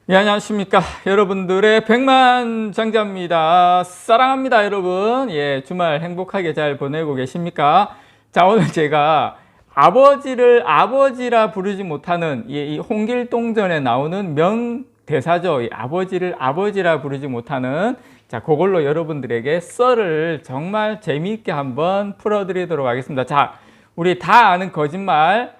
예, 안녕하십니까. 여러분들의 백만장자입니다. 사랑합니다, 여러분. 예, 주말 행복하게 잘 보내고 계십니까? 자, 오늘 제가 아버지를 아버지라 부르지 못하는 이 홍길동전에 나오는 명대사죠. 이 아버지를 아버지라 부르지 못하는, 자, 그걸로 여러분들에게 썰을 정말 재미있게 한번 풀어드리도록 하겠습니다. 자, 우리 다 아는 거짓말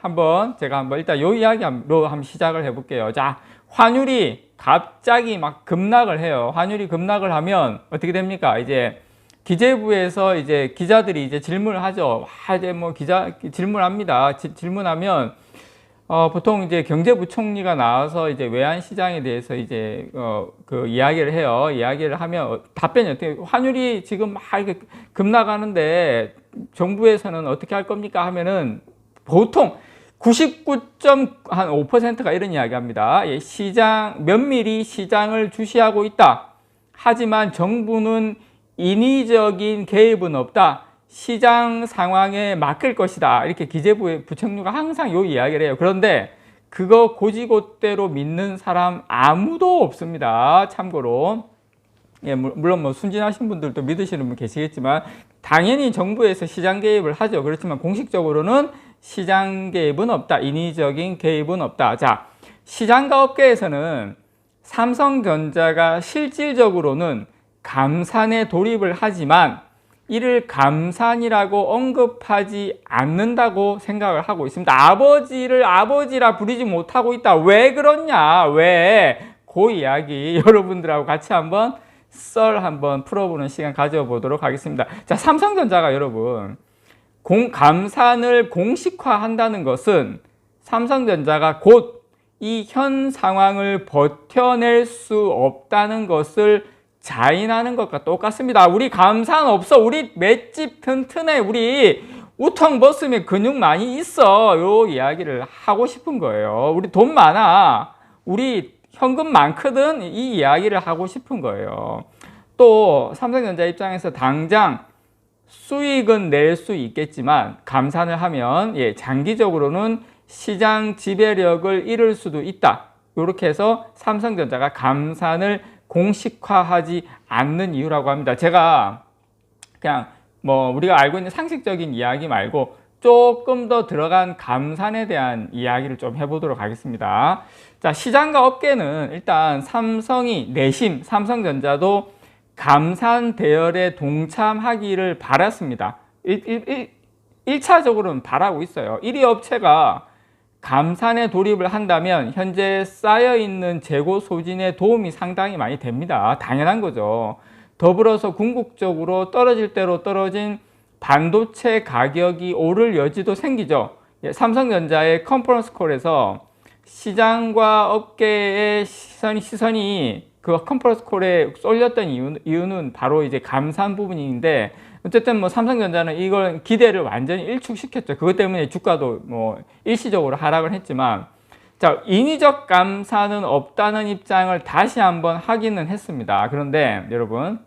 제가 한번 일단 요 이야기로 한번 시작을 해볼게요. 자, 환율이 갑자기 막 급락을 해요. 환율이 급락을 하면 어떻게 됩니까? 이제 기재부에서 이제 기자들이 이제 질문을 하죠. 이제 뭐 질문합니다. 질문하면 보통 이제 경제부총리가 나와서 이제 외환시장에 대해서 이제 그 이야기를 해요. 이야기를 하면 답변이 어떻게, 환율이 지금 막 이렇게 급락하는데 정부에서는 어떻게 할 겁니까? 하면은 보통 99.5%가 이런 이야기 합니다. 면밀히 시장을 주시하고 있다. 하지만 정부는 인위적인 개입은 없다. 시장 상황에 맡길 것이다. 이렇게 기재부의 부총리가 항상 요 이야기를 해요. 그런데 그거 고지고대로 믿는 사람 아무도 없습니다. 참고로. 예, 물론 뭐 순진하신 분들도 믿으시는 분 계시겠지만 당연히 정부에서 시장 개입을 하죠. 그렇지만 공식적으로는 시장 개입은 없다. 인위적인 개입은 없다. 자, 시장과 업계에서는 삼성전자가 실질적으로는 감산에 돌입을 하지만 이를 감산이라고 언급하지 않는다고 생각을 하고 있습니다. 아버지를 아버지라 부르지 못하고 있다. 왜 그렇냐? 왜? 그 이야기 여러분들하고 같이 한번 풀어보는 시간 가져보도록 하겠습니다. 자, 삼성전자가 여러분 감산을 공식화한다는 것은 삼성전자가 곧 이 현 상황을 버텨낼 수 없다는 것을 자인하는 것과 똑같습니다. 우리 감산 없어. 우리 맷집 튼튼해. 우리 우통 벗으면 근육 많이 있어. 요 이야기를 하고 싶은 거예요. 우리 돈 많아. 우리 현금 많거든. 이 이야기를 하고 싶은 거예요. 또 삼성전자 입장에서 당장 수익은 낼 수 있겠지만 감산을 하면 장기적으로는 시장 지배력을 잃을 수도 있다. 이렇게 해서 삼성전자가 감산을 공식화하지 않는 이유라고 합니다. 제가 그냥 뭐 우리가 알고 있는 상식적인 이야기 말고 조금 더 들어간 감산에 대한 이야기를 좀 해보도록 하겠습니다. 자, 시장과 업계는 일단 삼성전자도 감산 대열에 동참하기를 바랐습니다. 1차적으로는 바라고 있어요. 1위 업체가 감산에 돌입을 한다면 현재 쌓여있는 재고 소진에 도움이 상당히 많이 됩니다. 당연한 거죠. 더불어서 궁극적으로 떨어질 대로 떨어진 반도체 가격이 오를 여지도 생기죠. 삼성전자의 컨퍼런스 콜에서 시장과 업계의 시선이 그 컨퍼런스 콜에 쏠렸던 이유는 바로 이제 감산 부분인데, 어쨌든 뭐 삼성전자는 이걸 기대를 완전히 일축시켰죠. 그것 때문에 주가도 뭐 일시적으로 하락을 했지만, 자, 인위적 감산은 없다는 입장을 다시 한번 확인은 했습니다. 그런데 여러분,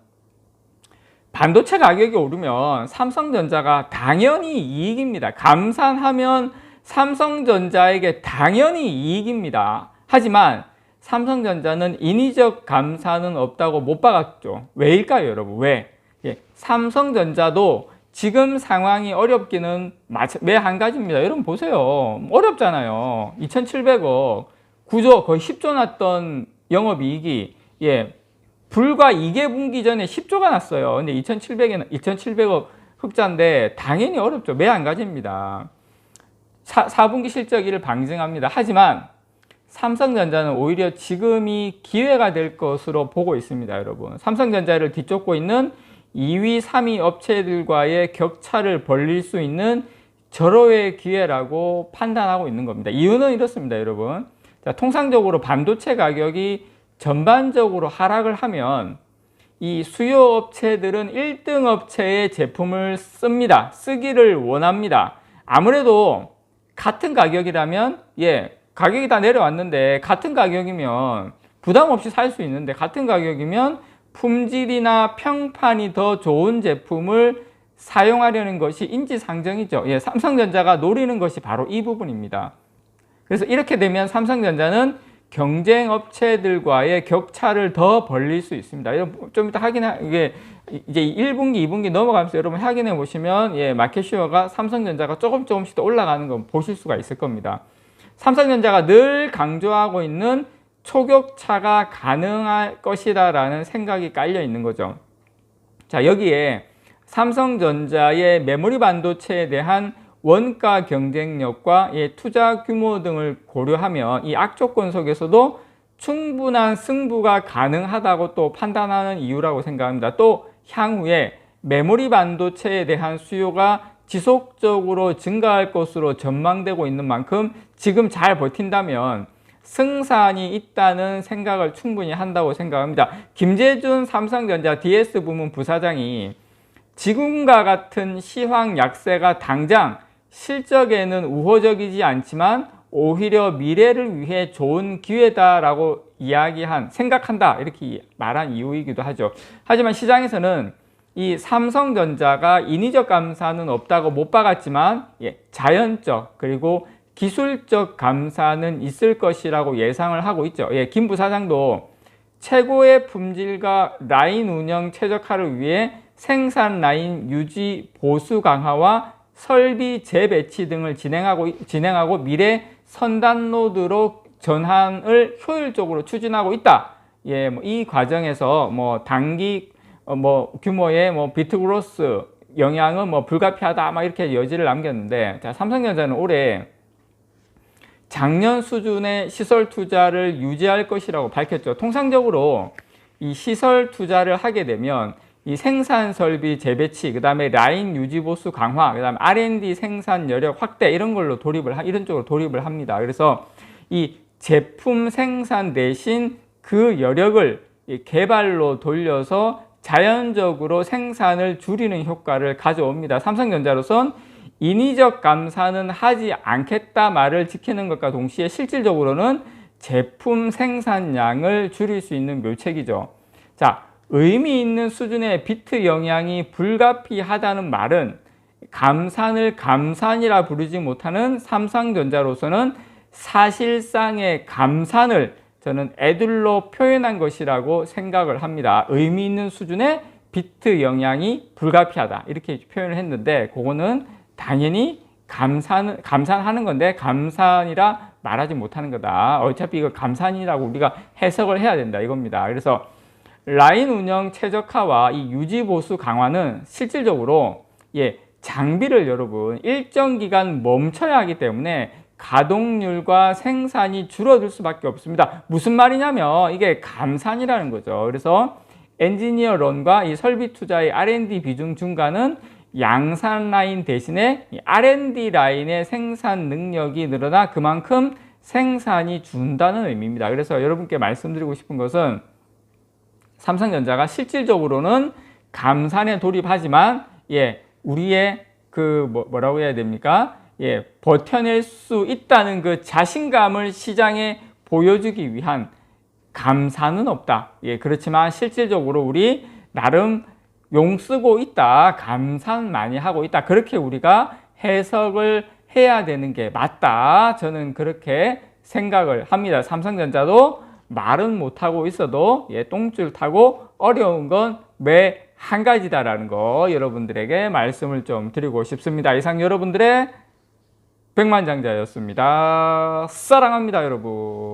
반도체 가격이 오르면 삼성전자가 당연히 이익입니다. 감산하면 삼성전자에게 당연히 이익입니다. 하지만 삼성전자는 인위적 감산은 없다고 못 박았죠. 왜일까요, 여러분? 왜? 삼성전자도 지금 상황이 어렵기는 매 한 가지입니다. 여러분 보세요. 어렵잖아요. 2,700억, 구조 거의 10조 났던 영업이익이 불과 2개분기 전에 10조가 났어요. 근데 2,700억 흑자인데 당연히 어렵죠. 매 한 가지입니다. 4분기 실적을 방증합니다. 하지만 삼성전자는 오히려 지금이 기회가 될 것으로 보고 있습니다, 여러분. 삼성전자를 뒤쫓고 있는 2위, 3위 업체들과의 격차를 벌릴 수 있는 절호의 기회라고 판단하고 있는 겁니다. 이유는 이렇습니다, 여러분. 자, 통상적으로 반도체 가격이 전반적으로 하락을 하면 이 수요 업체들은 1등 업체의 제품을 씁니다. 쓰기를 원합니다. 아무래도 같은 가격이라면 가격이 다 내려왔는데 같은 가격이면 부담 없이 살 수 있는데, 같은 가격이면 품질이나 평판이 더 좋은 제품을 사용하려는 것이 인지상정이죠. 삼성전자가 노리는 것이 바로 이 부분입니다. 그래서 이렇게 되면 삼성전자는 경쟁 업체들과의 격차를 더 벌릴 수 있습니다. 좀 이따 이게 이제 1분기, 2분기 넘어가면서 여러분 확인해 보시면 마켓슈어가 삼성전자가 조금씩 더 올라가는 거 보실 수가 있을 겁니다. 삼성전자가 늘 강조하고 있는 초격차가 가능할 것이다라는 생각이 깔려 있는 거죠. 자, 여기에 삼성전자의 메모리 반도체에 대한 원가 경쟁력과 투자 규모 등을 고려하면 이 악조건 속에서도 충분한 승부가 가능하다고 또 판단하는 이유라고 생각합니다. 또 향후에 메모리 반도체에 대한 수요가 지속적으로 증가할 것으로 전망되고 있는 만큼 지금 잘 버틴다면 승산이 있다는 생각을 충분히 한다고 생각합니다. 김재준 삼성전자 DS 부문 부사장이 지금과 같은 시황 약세가 당장 실적에는 우호적이지 않지만 오히려 미래를 위해 좋은 기회다라고 생각한다 이렇게 말한 이유이기도 하죠. 하지만 시장에서는 이 삼성전자가 인위적 감사는 없다고 못 박았지만 자연적 그리고 기술적 감사는 있을 것이라고 예상을 하고 있죠. 김 부사장도 최고의 품질과 라인 운영 최적화를 위해 생산 라인 유지 보수 강화와 설비 재배치 등을 진행하고 미래 선단 노드로 전환을 효율적으로 추진하고 있다. 이 과정에서 단기 규모의 비트 그로스 영향은 불가피하다 이렇게 여지를 남겼는데, 자, 삼성전자는 올해 작년 수준의 시설 투자를 유지할 것이라고 밝혔죠. 통상적으로 이 시설 투자를 하게 되면 이 생산 설비 재배치, 그 다음에 라인 유지 보수 강화, 그 다음에 R&D 생산 여력 확대 이런 쪽으로 돌입을 합니다. 그래서 이 제품 생산 대신 그 여력을 개발로 돌려서 자연적으로 생산을 줄이는 효과를 가져옵니다. 삼성전자로선 인위적 감사는 하지 않겠다 말을 지키는 것과 동시에 실질적으로는 제품 생산량을 줄일 수 있는 묘책이죠. 자, 의미 있는 수준의 비트 영향이 불가피하다는 말은 감산을 감산이라 부르지 못하는 삼성전자로서는 사실상의 감산을 저는 애들로 표현한 것이라고 생각을 합니다. 의미 있는 수준의 비트 영향이 불가피하다 이렇게 표현을 했는데, 그거는 당연히 감산하는 건데 감산이라 말하지 못하는 거다. 어차피 이거 감산이라고 우리가 해석을 해야 된다 이겁니다. 그래서 라인 운영 최적화와 이 유지 보수 강화는 실질적으로 장비를 여러분 일정 기간 멈춰야 하기 때문에 가동률과 생산이 줄어들 수밖에 없습니다. 무슨 말이냐면 이게 감산이라는 거죠. 그래서 엔지니어론과 이 설비 투자의 R&D 비중 증가는 양산 라인 대신에 R&D 라인의 생산 능력이 늘어나 그만큼 생산이 준다는 의미입니다. 그래서 여러분께 말씀드리고 싶은 것은 삼성전자가 실질적으로는 감산에 돌입하지만 우리의 뭐라고 해야 됩니까? 버텨낼 수 있다는 그 자신감을 시장에 보여주기 위한 감산은 없다. 그렇지만 실질적으로 우리 나름 용쓰고 있다. 감산 많이 하고 있다. 그렇게 우리가 해석을 해야 되는 게 맞다. 저는 그렇게 생각을 합니다. 삼성전자도 말은 못하고 있어도 똥줄 타고 어려운 건 매 한 가지다라는 거 여러분들에게 말씀을 좀 드리고 싶습니다. 이상 여러분들의 백만장자였습니다. 사랑합니다, 여러분.